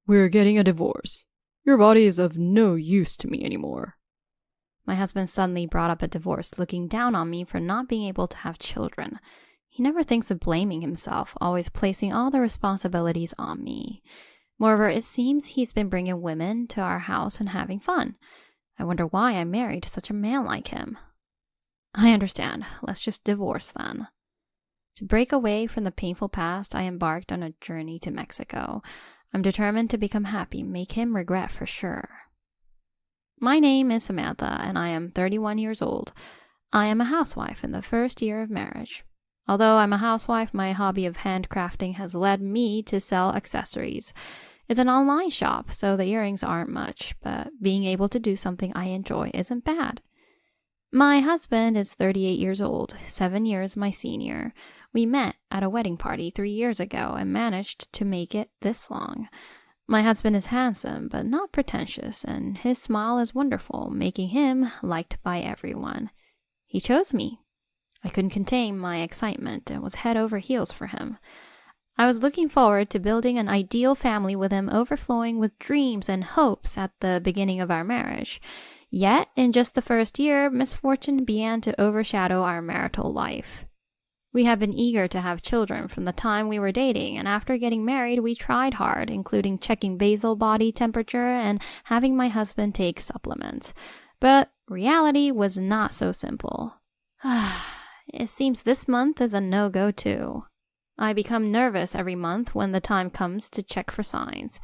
We're getting a divorce. Your body is of no use to me anymore. My husband suddenly brought up a divorce, looking down on me for not being able to have children. He never thinks of blaming himself, always placing all the responsibilities on me. Moreover, it seems he's been bringing women to our house and having fun. I wonder why I married such a man like him. I understand. Let's just divorce then. To break away from the painful past, I embarked on a journey to Mexico. I'm determined to become happy, make him regret for sure. My name is Samantha, and I am 31 years old. I am a housewife in the first year of marriage. Although I'm a housewife, my hobby of handcrafting has led me to sell accessories. It's an online shop, so the earrings aren't much, but being able to do something I enjoy isn't bad. My husband is 38 years old, 7 years my senior. We met at a wedding party 3 years ago and managed to make it this long. My husband is handsome, but not pretentious, and his smile is wonderful, making him liked by everyone. He chose me. I couldn't contain my excitement and was head over heels for him. I was looking forward to building an ideal family with him, overflowing with dreams and hopes at the beginning of our marriage. Yet, in just the first year, misfortune began to overshadow our marital life. We have been eager to have children from the time we were dating, and after getting married, we tried hard, including checking basal body temperature and having my husband take supplements. But reality was not so simple. It seems this month is a no-go too. I become nervous every month when the time comes to check for signs.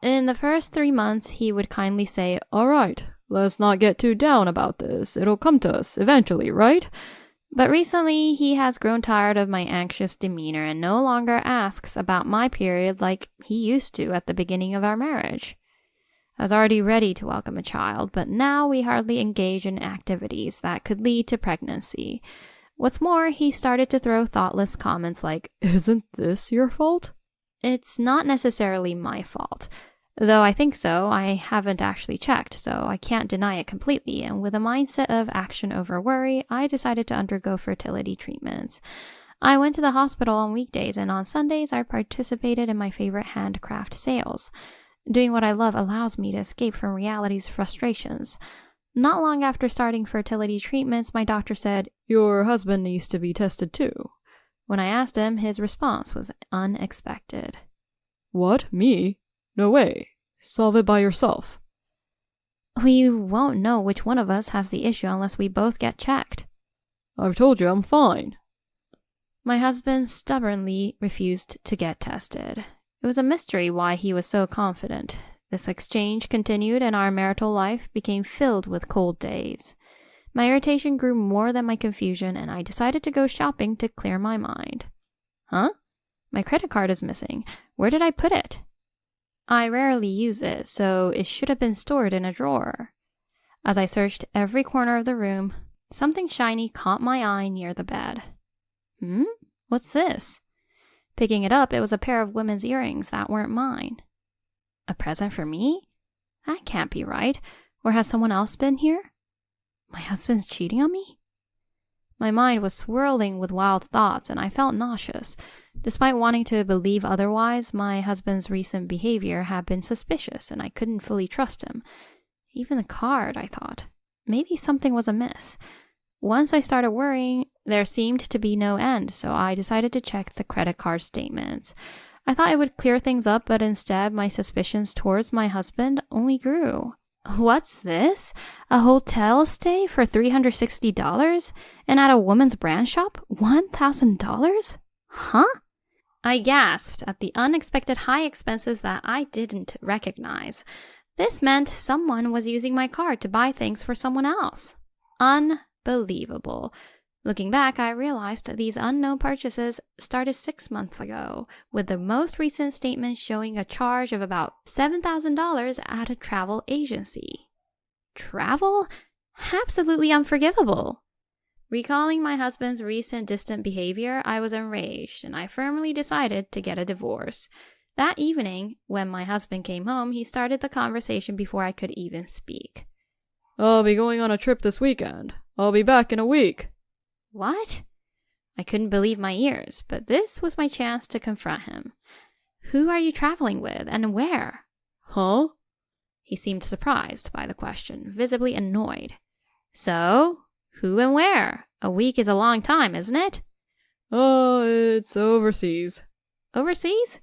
In the first 3 months, he would kindly say, "All right, let's not get too down about this. It'll come to us eventually, right?" But recently, he has grown tired of my anxious demeanor and no longer asks about my period like he used to at the beginning of our marriage. I was already ready to welcome a child, but now we hardly engage in activities that could lead to pregnancy. What's more, he started to throw thoughtless comments like, "Isn't this your fault?" It's not necessarily my fault. Though I think so, I haven't actually checked, so I can't deny it completely, and with a mindset of action over worry, I decided to undergo fertility treatments. I went to the hospital on weekdays, and on Sundays I participated in my favorite handcraft sales. Doing what I love allows me to escape from reality's frustrations. Not long after starting fertility treatments, my doctor said, "Your husband needs to be tested too." When I asked him, his response was unexpected. "What? Me? No way. Solve it by yourself." "We won't know which one of us has the issue unless we both get checked." "I've told you I'm fine." My husband stubbornly refused to get tested. It was a mystery why he was so confident. This exchange continued and our marital life became filled with cold days. My irritation grew more than my confusion, and I decided to go shopping to clear my mind. Huh? My credit card is missing. Where did I put it? I rarely use it, so it should have been stored in a drawer. As I searched every corner of the room, something shiny caught my eye near the bed. What's this? Picking it up, it was a pair of women's earrings that weren't mine. A present for me? That can't be right. Or has someone else been here? My husband's cheating on me? My mind was swirling with wild thoughts, and I felt nauseous. Despite wanting to believe otherwise, my husband's recent behavior had been suspicious, and I couldn't fully trust him. Even the card, I thought. Maybe something was amiss. Once I started worrying, there seemed to be no end, so I decided to check the credit card statements. I thought it would clear things up, but instead my suspicions towards my husband only grew. What's this? A hotel stay for $360? And at a woman's brand shop? $1,000? Huh? I gasped at the unexpected high expenses that I didn't recognize. This meant someone was using my card to buy things for someone else. Unbelievable. Looking back, I realized these unknown purchases started 6 months ago, with the most recent statement showing a charge of about $7,000 at a travel agency. Travel? Absolutely unforgivable. Recalling my husband's recent distant behavior, I was enraged, and I firmly decided to get a divorce. That evening, when my husband came home, he started the conversation before I could even speak. "I'll be going on a trip this weekend. I'll be back in a week." What? I couldn't believe my ears, but this was my chance to confront him. Who are you traveling with and where? Huh? He seemed surprised by the question, visibly annoyed. So, who and where? A week is a long time, isn't it? It's overseas. Overseas?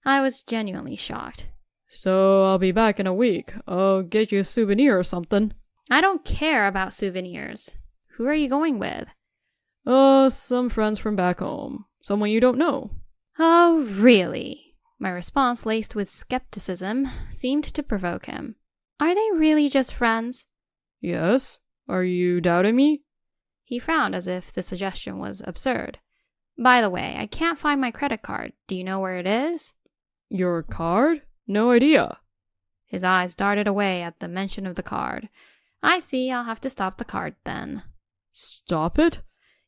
I was genuinely shocked. So I'll be back in a week. I'll get you a souvenir or something. I don't care about souvenirs. Who are you going with? Some friends from back home. Someone you don't know. Oh, really? My response, laced with skepticism, seemed to provoke him. Are they really just friends? Yes. Are you doubting me? He frowned as if the suggestion was absurd. By the way, I can't find my credit card. Do you know where it is? Your card? No idea. His eyes darted away at the mention of the card. I see, I'll have to stop the card then. Stop it?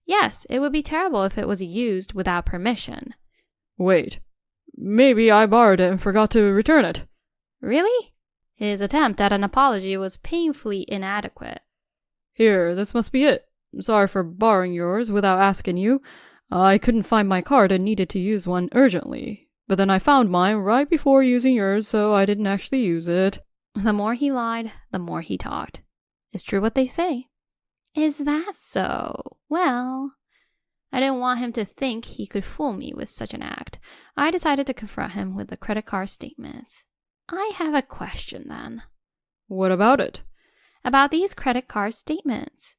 Yes, it would be terrible if it was used without permission. Wait. Maybe I borrowed it and forgot to return it. Really? His attempt at an apology was painfully inadequate. Here, this must be it. Sorry for borrowing yours without asking you. I couldn't find my card and needed to use one urgently. But then I found mine right before using yours, so I didn't actually use it. The more he lied, the more he talked. It's true what they say. Is that so? Well, I didn't want him to think he could fool me with such an act. I decided to confront him with the credit card statements. I have a question then. What about it? About these credit card statements.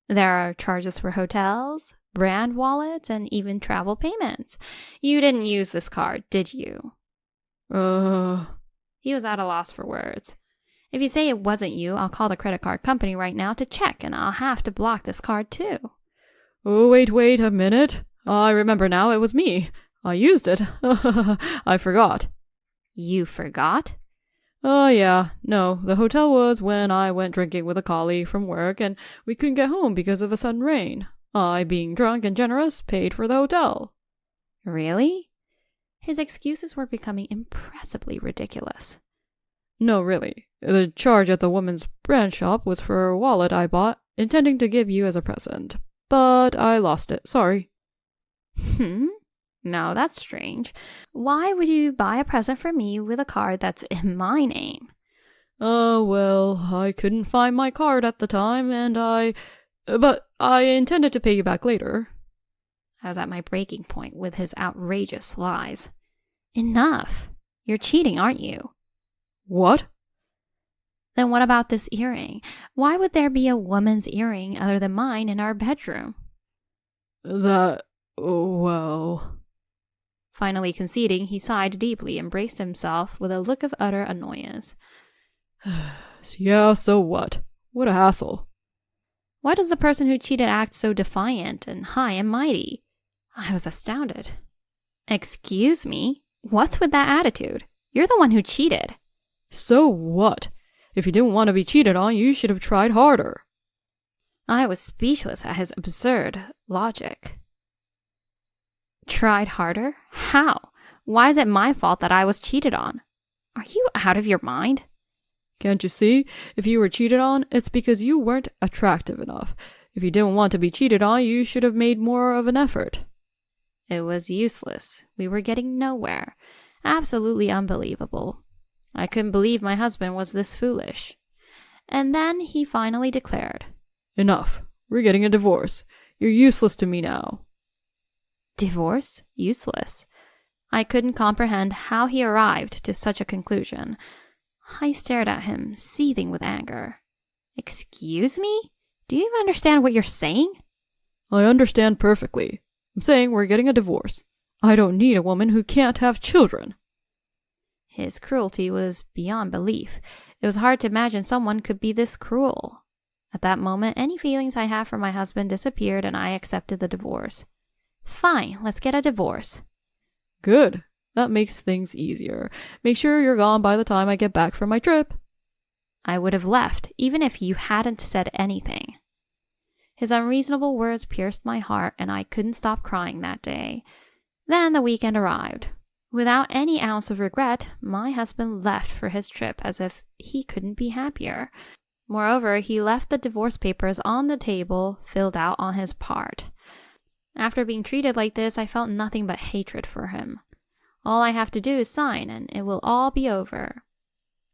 There are charges for hotels, brand wallets, and even travel payments. You didn't use this card, did you? He was at a loss for words. If you say it wasn't you, I'll call the credit card company right now to check, and I'll have to block this card too. Oh, wait a minute. I remember now, it was me. I used it. I forgot. You forgot? Yeah. No, the hotel was when I went drinking with a colleague from work, and we couldn't get home because of a sudden rain. I, being drunk and generous, paid for the hotel. Really? His excuses were becoming impressively ridiculous. No, really. The charge at the woman's brand shop was for a wallet I bought, intending to give you as a present. But I lost it. Sorry. Now that's strange. Why would you buy a present for me with a card that's in my name? Well, I couldn't find my card at the time, but I intended to pay you back later. I was at my breaking point with his outrageous lies. Enough. You're cheating, aren't you? What? Then what about this earring? Why would there be a woman's earring other than mine in our bedroom? Well... Finally conceding, he sighed deeply and braced himself with a look of utter annoyance. Yeah, so what? What a hassle. Why does the person who cheated act so defiant and high and mighty? I was astounded. Excuse me? What's with that attitude? You're the one who cheated. So what? If you didn't want to be cheated on, you should have tried harder. I was speechless at his absurd logic. Tried harder? How? Why is it my fault that I was cheated on? Are you out of your mind? Can't you see? If you were cheated on, it's because you weren't attractive enough. If you didn't want to be cheated on, you should have made more of an effort. It was useless. We were getting nowhere. Absolutely unbelievable. I couldn't believe my husband was this foolish. And then he finally declared, Enough. We're getting a divorce. You're useless to me now. Divorce? Useless? I couldn't comprehend how he arrived to such a conclusion. I stared at him, seething with anger. Excuse me? Do you even understand what you're saying? I understand perfectly. I'm saying we're getting a divorce. I don't need a woman who can't have children. His cruelty was beyond belief. It was hard to imagine someone could be this cruel. At that moment, any feelings I had for my husband disappeared and I accepted the divorce. Fine, let's get a divorce. Good. That makes things easier. Make sure you're gone by the time I get back from my trip. I would have left, even if you hadn't said anything. His unreasonable words pierced my heart, and I couldn't stop crying that day. Then the weekend arrived. Without any ounce of regret, my husband left for his trip as if he couldn't be happier. Moreover, he left the divorce papers on the table, filled out on his part. After being treated like this, I felt nothing but hatred for him. All I have to do is sign, and it will all be over.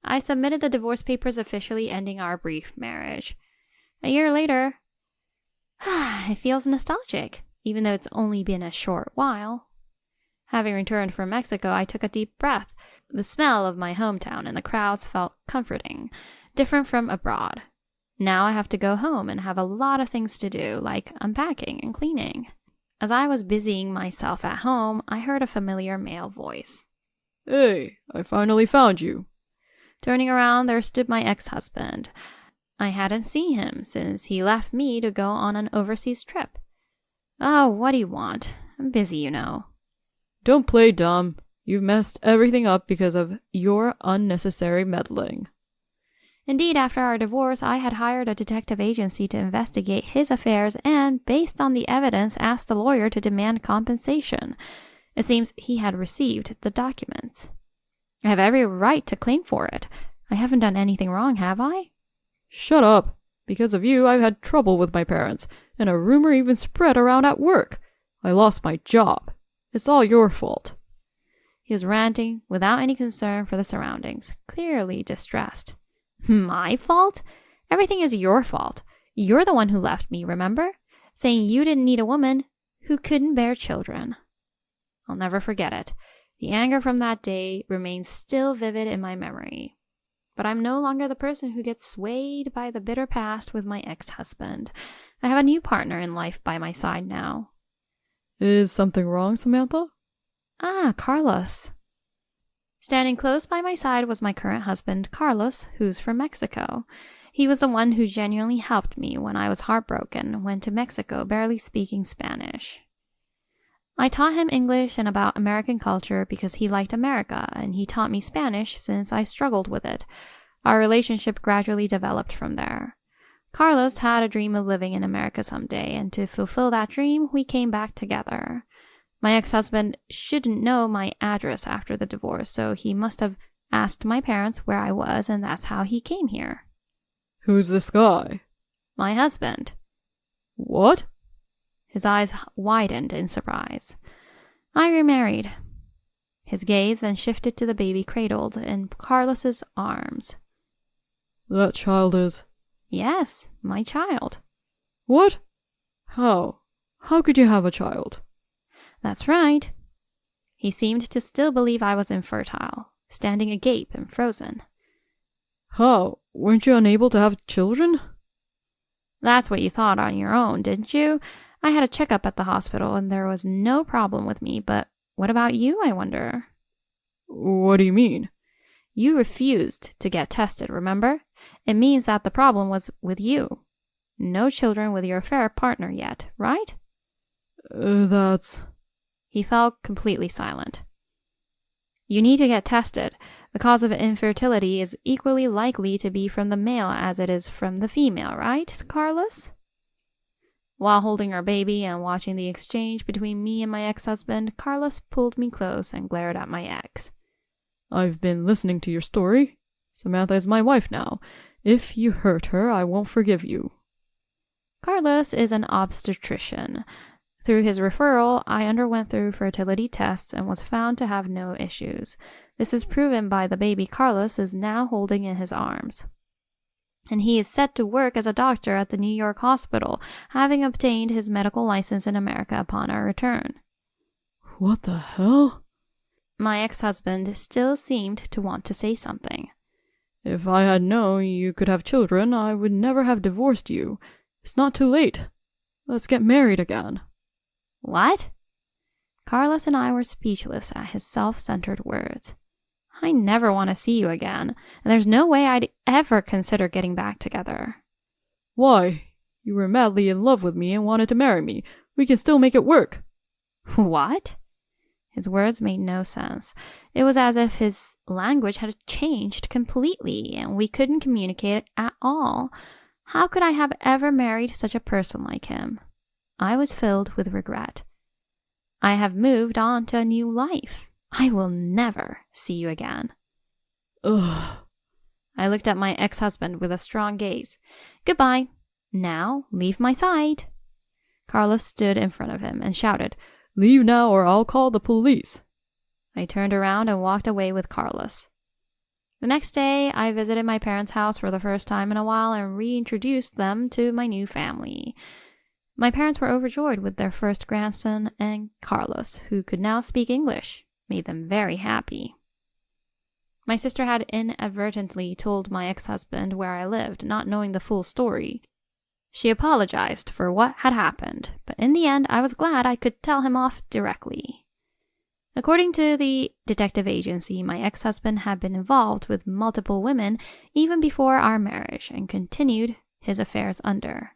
I submitted the divorce papers officially ending our brief marriage. A year later, it feels nostalgic, even though it's only been a short while. Having returned from Mexico, I took a deep breath. The smell of my hometown and the crowds felt comforting, different from abroad. Now I have to go home and have a lot of things to do, like unpacking and cleaning. As I was busying myself at home, I heard a familiar male voice. Hey, I finally found you. Turning around, there stood my ex-husband. I hadn't seen him since he left me to go on an overseas trip. Oh, what do you want? I'm busy, you know. Don't play dumb. You've messed everything up because of your unnecessary meddling. Indeed, after our divorce, I had hired a detective agency to investigate his affairs and, based on the evidence, asked a lawyer to demand compensation. It seems he had received the documents. I have every right to claim for it. I haven't done anything wrong, have I? Shut up. Because of you, I've had trouble with my parents, and a rumor even spread around at work. I lost my job. It's all your fault. He was ranting without any concern for the surroundings, clearly distressed. My fault? Everything is your fault. You're the one who left me, remember? Saying you didn't need a woman who couldn't bear children. I'll never forget it. The anger from that day remains still vivid in my memory. But I'm no longer the person who gets swayed by the bitter past with my ex-husband. I have a new partner in life by my side now. Is something wrong, Samantha? Carlos. Standing close by my side was my current husband, Carlos, who's from Mexico. He was the one who genuinely helped me when I was heartbroken, went to Mexico barely speaking Spanish. I taught him English and about American culture because he liked America, and he taught me Spanish since I struggled with it. Our relationship gradually developed from there. Carlos had a dream of living in America someday, and to fulfill that dream, we came back together. My ex-husband shouldn't know my address after the divorce, so he must have asked my parents where I was, and that's how he came here. Who's this guy? My husband. What? His eyes widened in surprise. I remarried. His gaze then shifted to the baby cradled in Carlos's arms. That child is... Yes, my child. What? How? How could you have a child? That's right. He seemed to still believe I was infertile, standing agape and frozen. How? Weren't you unable to have children? That's what you thought on your own, didn't you? I had a checkup at the hospital and there was no problem with me, but what about you, I wonder? What do you mean? You refused to get tested, remember? It means that the problem was with you. No children with your affair partner yet, right? That's... He fell completely silent. You need to get tested. The cause of infertility is equally likely to be from the male as it is from the female, right, Carlos? While holding our baby and watching the exchange between me and my ex-husband, Carlos pulled me close and glared at my ex. I've been listening to your story. Samantha is my wife now. If you hurt her, I won't forgive you. Carlos is an obstetrician. Through his referral, I underwent through fertility tests and was found to have no issues. This is proven by the baby Carlos is now holding in his arms. And he is set to work as a doctor at the New York hospital, having obtained his medical license in America upon our return. What the hell? My ex-husband still seemed to want to say something. If I had known you could have children, I would never have divorced you. It's not too late. Let's get married again. What? Carlos and I were speechless at his self-centered words. I never want to see you again, and there's no way I'd ever consider getting back together. Why? You were madly in love with me and wanted to marry me. We can still make it work. What? His words made no sense. It was as if his language had changed completely, and we couldn't communicate at all. How could I have ever married such a person like him? I was filled with regret. I have moved on to a new life. I will never see you again. Ugh. I looked at my ex-husband with a strong gaze. Goodbye. Now, leave my side. Carlos stood in front of him and shouted, Leave now or I'll call the police. I turned around and walked away with Carlos. The next day, I visited my parents' house for the first time in a while and reintroduced them to my new family. My parents were overjoyed with their first grandson, and Carlos, who could now speak English, made them very happy. My sister had inadvertently told my ex-husband where I lived, not knowing the full story. She apologized for what had happened, but in the end, I was glad I could tell him off directly. According to the detective agency, my ex-husband had been involved with multiple women even before our marriage and continued his affairs under.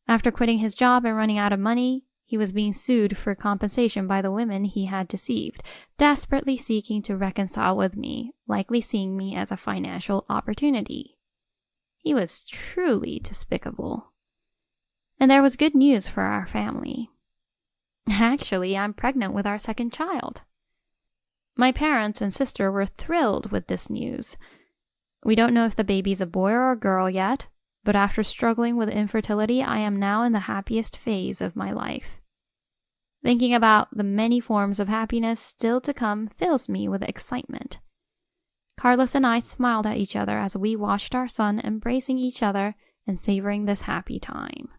After quitting his job and running out of money, he was being sued for compensation by the women he had deceived, desperately seeking to reconcile with me, likely seeing me as a financial opportunity. He was truly despicable. And there was good news for our family. Actually, I'm pregnant with our second child. My parents and sister were thrilled with this news. We don't know if the baby's a boy or a girl yet, but after struggling with infertility, I am now in the happiest phase of my life. Thinking about the many forms of happiness still to come fills me with excitement. Carlos and I smiled at each other as we watched our son embracing each other and savoring this happy time.